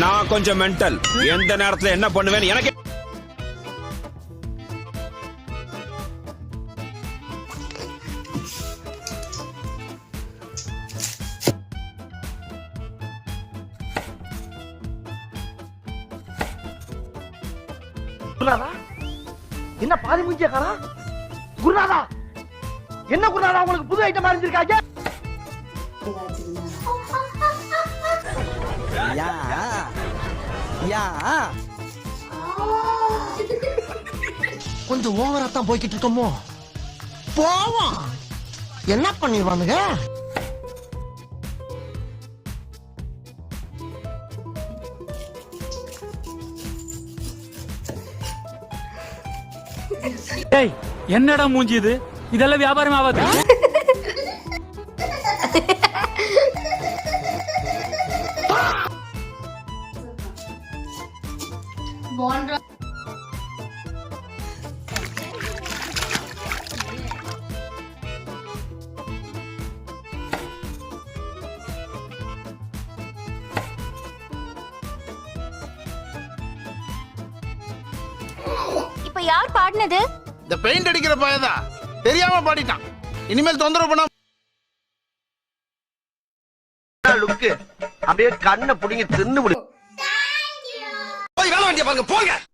நான் கொஞ்சம் மென்டல். எந்த நேரத்துல என்ன பண்ணுவேன்னு எனக்கு என்ன பாதி மூஞ்சியக்காரா? குருநாதா, என்ன குருநாதா உங்களுக்கு புது ஐட்டம் அறிஞ்சிருக்காங்க? கொஞ்சம் ஓவரா தான் போய்கிட்டு இருக்கோமோ? போவோம். என்ன பண்ணிடுவானுங்க? என்னடா மூஞ்சி இது? இதெல்லாம் வியாபாரம் ஆகாது. இப்ப யார் பாடினது? இந்த பெயிண்ட் அடிக்கிற பையன் தான் தெரியாம பாடிட்டான். இனிமேல் தொந்தரவு பண்ண அப்படியே கண்ணை புடிங்க தின்னு போய் வேலை வண்டிய பாருங்க போங்க.